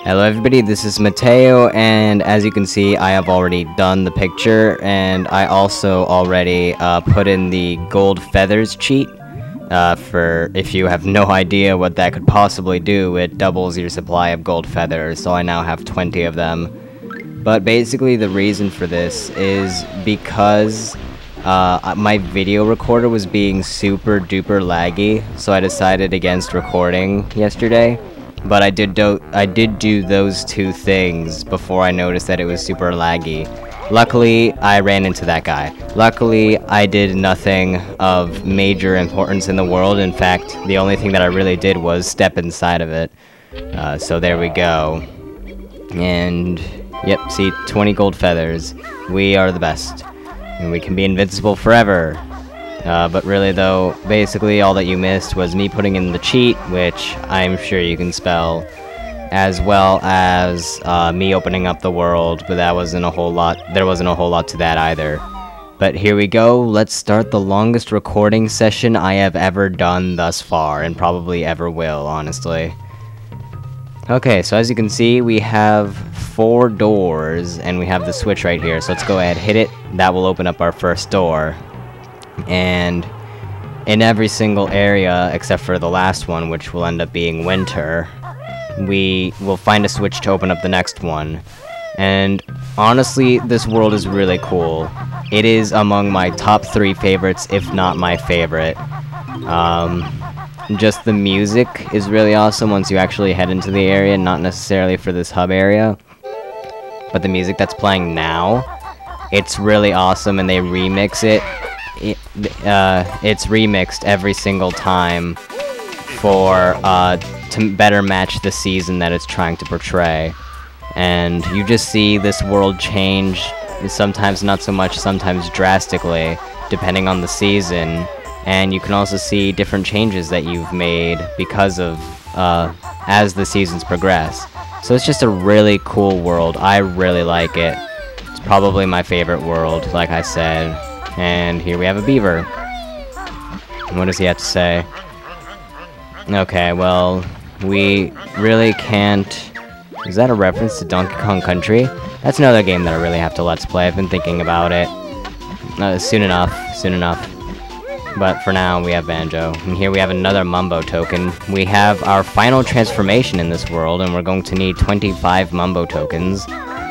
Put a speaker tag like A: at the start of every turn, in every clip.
A: Hello everybody, this is Mateo, and as you can see, I have already done the picture, and I also already put in the gold feathers cheat. For if you have no idea what that could possibly do, it doubles your supply of gold feathers, so I now have 20 of them. But basically the reason for this is because my video recorder was being super duper laggy, so I decided against recording yesterday. But I did do those two things before I noticed that it was super laggy. Luckily, I ran into that guy. Luckily, I did nothing of major importance in the world. In fact, the only thing that I really did was step inside of it. So there we go. And, yep, see, 20 gold feathers. We are the best. And we can be invincible forever. But really though, basically all that you missed was me putting in the cheat, which I'm sure you can spell, as well as me opening up the world, but there wasn't a whole lot to that either. But here we go, let's start the longest recording session I have ever done thus far, and probably ever will, honestly. Okay, so as you can see, we have 4 doors, and we have the switch right here, so let's go ahead, hit it, that will open up our first door. And in every single area, except for the last one, which will end up being winter, we will find a switch to open up the next one. And honestly, this world is really cool. It is among my top 3 favorites, if not my favorite. Just the music is really awesome once you actually head into the area, not necessarily for this hub area. But the music that's playing now, it's really awesome, and they remix it. It's remixed every single time for to better match the season that it's trying to portray. And you just see this world change, sometimes not so much, sometimes drastically, depending on the season. And you can also see different changes that you've made because of as the seasons progress. So it's just a really cool world. I really like it. It's probably my favorite world, like I said. And here we have a beaver. What does he have to say? Okay, well, we really can't... Is that a reference to Donkey Kong Country? That's another game that I really have to let's play. I've been thinking about it. Soon enough. But for now, we have Banjo. And here we have another Mumbo token. We have our final transformation in this world, and we're going to need 25 Mumbo tokens.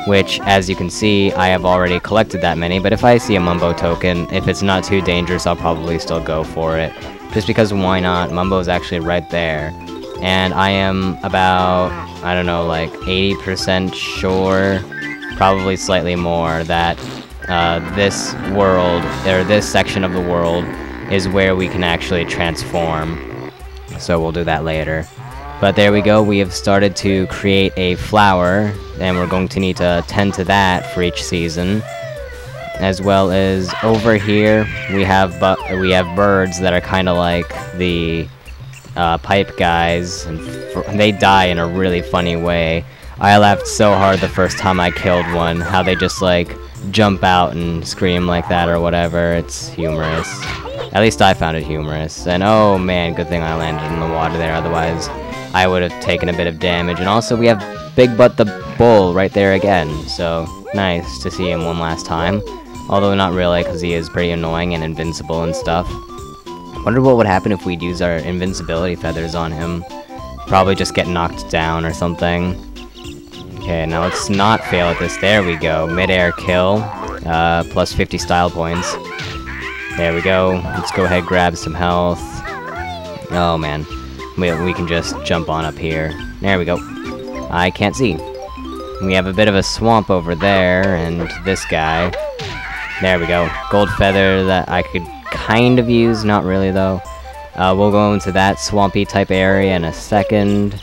A: Which, as you can see, I have already collected that many, but if I see a Mumbo token, if it's not too dangerous, I'll probably still go for it. Just because why not? Mumbo is actually right there. And I am about, I don't know, like 80% sure, probably slightly more, that this world, or this section of the world, is where we can actually transform. So we'll do that later. But there we go, we have started to create a flower, and we're going to need to tend to that for each season. As well as over here, we have birds that are kind of like the pipe guys, and they die in a really funny way. I laughed so hard the first time I killed one, how they just like jump out and scream like that or whatever. It's humorous. At least I found it humorous. And oh man, good thing I landed in the water there, otherwise I would have taken a bit of damage. And also we have Big Butt the Bull right there again, so nice to see him one last time. Although not really, because he is pretty annoying and invincible and stuff. Wonder what would happen if we'd use our invincibility feathers on him. Probably just get knocked down or something. Okay, now let's not fail at this. There we go. Mid-air kill. Plus 50 style points. There we go. Let's go ahead, grab some health. Oh man. We can just jump on up here. There we go. I can't see. We have a bit of a swamp over there, and this guy. There we go. Gold feather that I could kind of use, not really though. We'll go into that swampy type area in a second.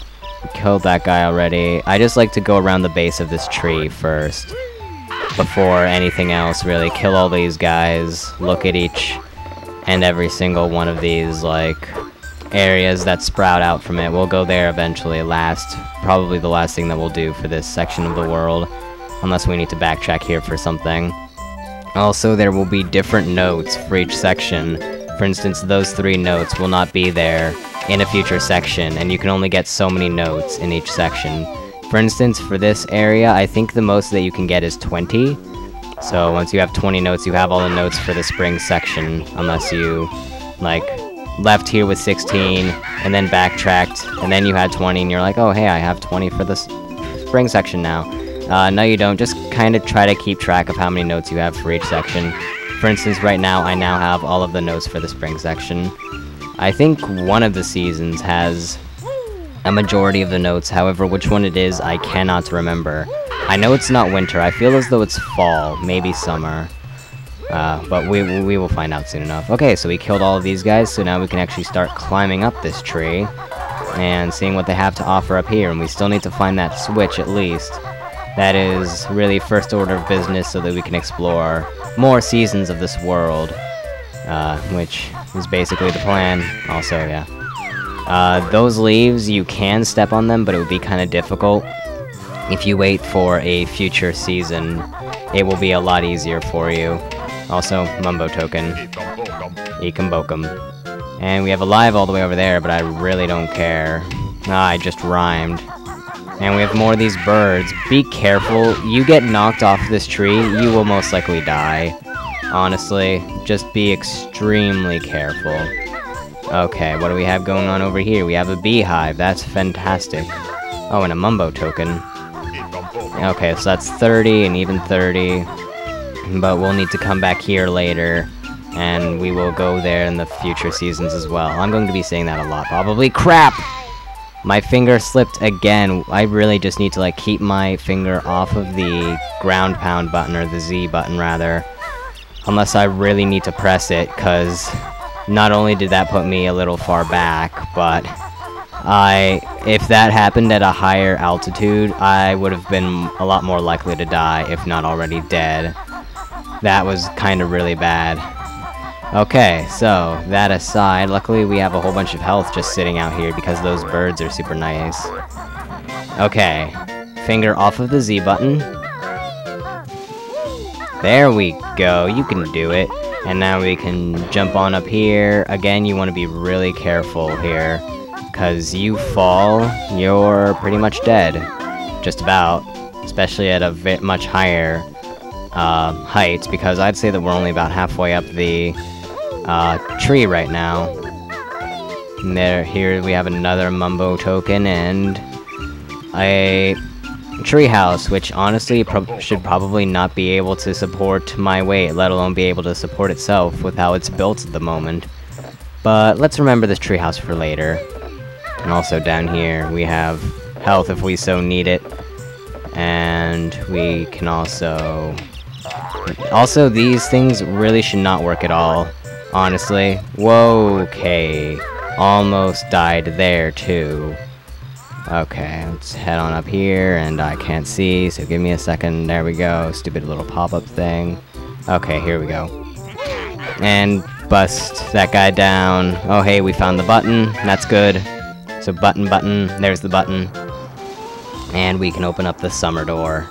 A: We killed that guy already. I just like to go around the base of this tree first, before anything else really. Kill all these guys, look at each and every single one of these, like, areas that sprout out from it. We'll go there eventually last. Probably the last thing that we'll do for this section of the world, unless we need to backtrack here for something. Also, there will be different notes for each section. For instance, those 3 notes will not be there in a future section, and you can only get so many notes in each section. For instance, for this area, I think the most that you can get is 20. So once you have 20 notes, you have all the notes for the spring section, unless you, like, left here with 16, and then backtracked, and then you had 20, and you're like, oh, hey, I have 20 for the spring section now. No, you don't. Just kind of try to keep track of how many notes you have for each section. For instance, right now, I now have all of the notes for the spring section. I think one of the seasons has a majority of the notes, however, which one it is, I cannot remember. I know it's not winter, I feel as though it's fall, maybe summer. But we will find out soon enough. Okay, so we killed all of these guys, so now we can actually start climbing up this tree and seeing what they have to offer up here, and we still need to find that switch at least. That is really first order of business so that we can explore more seasons of this world, which is basically the plan. Also, yeah. Those leaves, you can step on them, but it would be kind of difficult. If you wait for a future season, it will be a lot easier for you. Also, Mumbo Token. Ekum Bokum. And we have a live all the way over there, but I really don't care. I just rhymed. And we have more of these birds. Be careful. You get knocked off this tree, you will most likely die. Honestly, just be extremely careful. Okay, what do we have going on over here? We have a beehive. That's fantastic. Oh, and a Mumbo Token. Okay, so that's 30 and even 30. But we'll need to come back here later, and we will go there in the future seasons as well. I'm going to be saying that a lot, probably. Crap! My finger slipped again. I really just need to, like, keep my finger off of the ground pound button, or the Z button, rather. Unless I really need to press it, because not only did that put me a little far back, but if that happened at a higher altitude, I would have been a lot more likely to die, if not already dead. That was kind of really bad. Okay, so, that aside, luckily we have a whole bunch of health just sitting out here because those birds are super nice. Okay, finger off of the Z button. There we go, you can do it. And now we can jump on up here. Again, you want to be really careful here, because you fall, you're pretty much dead. Just about. Especially at a much higher height, because I'd say that we're only about halfway up the tree right now. And here we have another Mumbo Token and a treehouse, which honestly should probably not be able to support my weight, let alone be able to support itself with how it's built at the moment. But let's remember this treehouse for later. And also down here we have health if we so need it. And we can also... Also, these things really should not work at all, honestly. Whoa, okay. Almost died there, too. Okay, let's head on up here, and I can't see, so give me a second. There we go. Stupid little pop-up thing. Okay, here we go. And bust that guy down. Oh, hey, we found the button. That's good. So button, there's the button. And we can open up the summer door.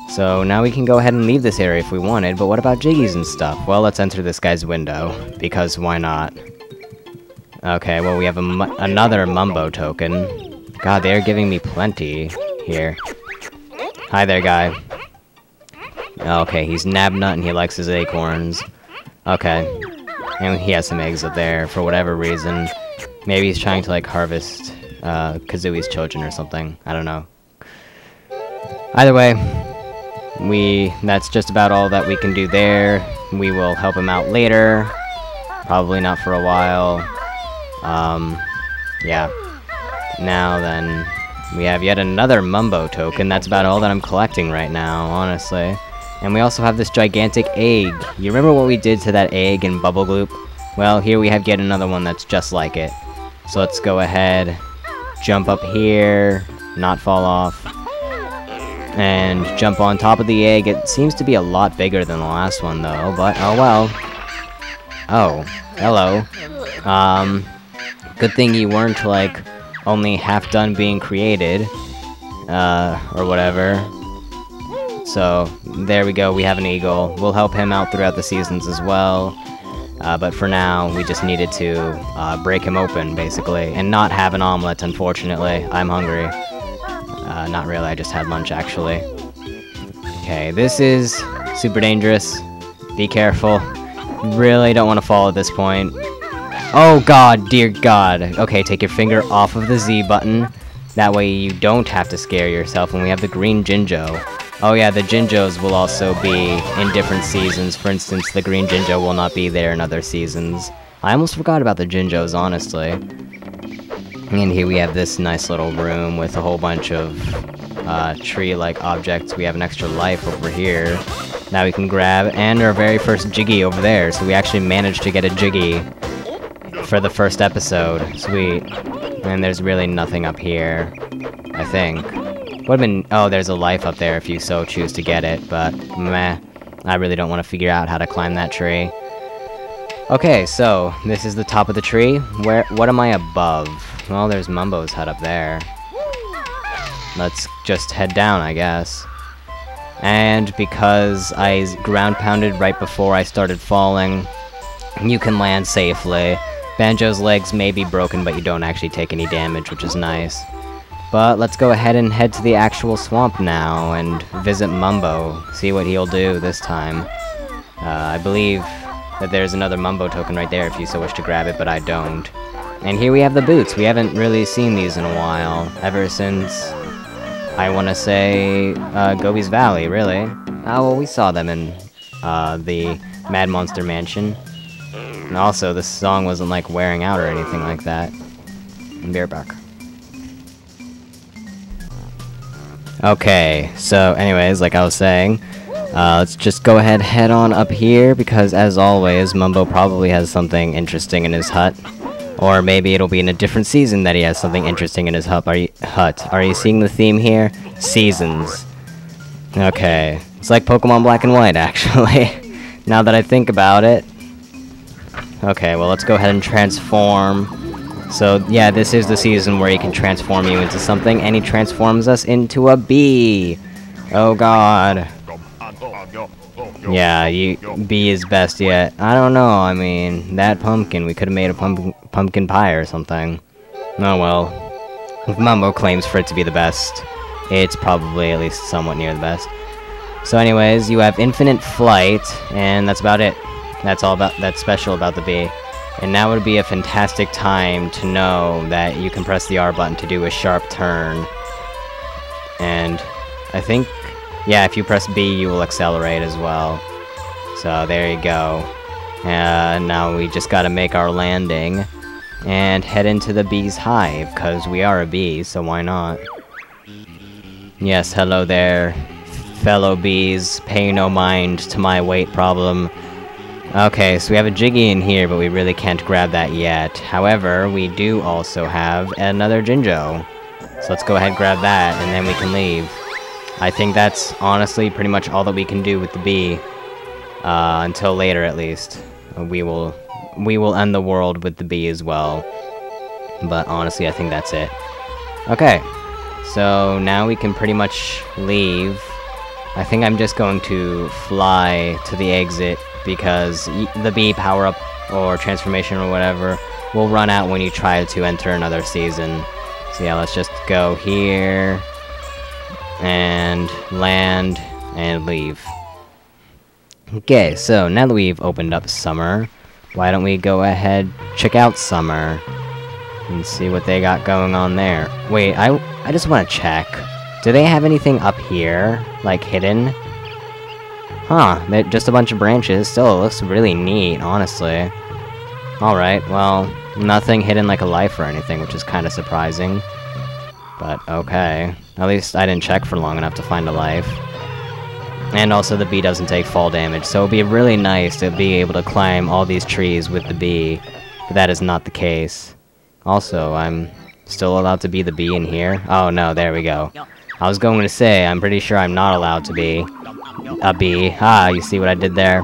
A: So now we can go ahead and leave this area if we wanted, but what about Jiggies and stuff? Well, let's enter this guy's window, because why not? Okay, well, we have another Mumbo Token. God, they're giving me plenty here. Hi there, guy. Okay, he's Nabnut and he likes his acorns. Okay. And he has some eggs up there for whatever reason. Maybe he's trying to, like, harvest Kazooie's children or something. I don't know. Either way, that's just about all that we can do there. We will help him out later. Probably not for a while. Yeah. Now then, we have yet another Mumbo Token. That's about all that I'm collecting right now, honestly. And we also have this gigantic egg. You remember what we did to that egg in Bubble Gloop? Well, here we have yet another one that's just like it. So let's go ahead, jump up here, not fall off, and jump on top of the egg. It seems to be a lot bigger than the last one, though, but oh well. Oh, hello. Good thing you weren't, like, only half done being created, or whatever. So, there we go, we have an eagle. We'll help him out throughout the seasons as well. But for now, we just needed to break him open, basically, and not have an omelet, unfortunately. I'm hungry. Not really, I just had lunch, actually. Okay, this is super dangerous. Be careful. Really don't want to fall at this point. Oh god, dear god. Okay, take your finger off of the Z button. That way you don't have to scare yourself. And we have the green Jinjo. Oh yeah, the Jinjos will also be in different seasons. For instance, the green Jinjo will not be there in other seasons. I almost forgot about the Jinjos, honestly. And here we have this nice little room with a whole bunch of tree-like objects. We have an extra life over here. Now we can grab, and our very first Jiggy over there. So we actually managed to get a Jiggy for the first episode. Sweet. And there's really nothing up here, I think. Would've been, oh, there's a life up there if you so choose to get it, but meh. I really don't want to figure out how to climb that tree. Okay, so this is the top of the tree. What am I above? Well, there's Mumbo's hut up there. Let's just head down, I guess. And because I ground pounded right before I started falling, you can land safely. Banjo's legs may be broken, but you don't actually take any damage, which is nice. But let's go ahead and head to the actual swamp now and visit Mumbo, see what he'll do this time. I believe that there's another Mumbo token right there if you so wish to grab it, but I don't. And here we have the boots. We haven't really seen these in a while, ever since, I want to say, Gobi's Valley, really. Oh, well, we saw them in the Mad Monster Mansion. And also, this song wasn't, like, wearing out or anything like that. And be right back. Okay, so anyways, like I was saying, let's just go ahead head on up here, because as always, Mumbo probably has something interesting in his hut. Or maybe it'll be in a different season that he has something interesting in his hut. Are you seeing the theme here? Seasons. Okay, it's like Pokemon Black and White, actually. Now that I think about it. Okay, well, let's go ahead and transform. So, yeah, this is the season where he can transform you into something, and he transforms us into a bee! Oh god. Yeah, bee is best yet. I don't know, I mean, that pumpkin, we could have made a pumpkin pie or something. Oh well. If Mumbo claims for it to be the best, it's probably at least somewhat near the best. So anyways, you have infinite flight, and that's about it. That's special about the bee. And now would be a fantastic time to know that you can press the R button to do a sharp turn. And I think, yeah, if you press B, you will accelerate as well. So there you go. Now we just gotta make our landing and head into the bee's hive, because we are a bee, so why not? Yes, hello there, fellow bees. Pay no mind to my weight problem. Okay, so we have a Jiggy in here, but we really can't grab that yet. However, we do also have another Jinjo. So let's go ahead and grab that, and then we can leave. I think that's honestly pretty much all that we can do with the bee. Until later, at least. We will end the world with the bee as well. But honestly, I think that's it. Okay, so now we can pretty much leave. I think I'm just going to fly to the exit, because the bee power-up or transformation or whatever will run out when you try to enter another season. So yeah, let's just go here and land and leave. Okay, so now that we've opened up summer, why don't we go ahead, check out summer and see what they got going on there. Wait, I just want to check. Do they have anything up here, like hidden? Huh, they're just a bunch of branches. Still, it looks really neat, honestly. Alright, well, nothing hidden like a life or anything, which is kind of surprising. But, okay. At least I didn't check for long enough to find a life. And also, the bee doesn't take fall damage, so it'd be really nice to be able to climb all these trees with the bee. But that is not the case. Also, I'm still allowed to be the bee in here. Oh no, there we go. I was going to say, I'm pretty sure I'm not allowed to be a bee. Ah, you see what I did there?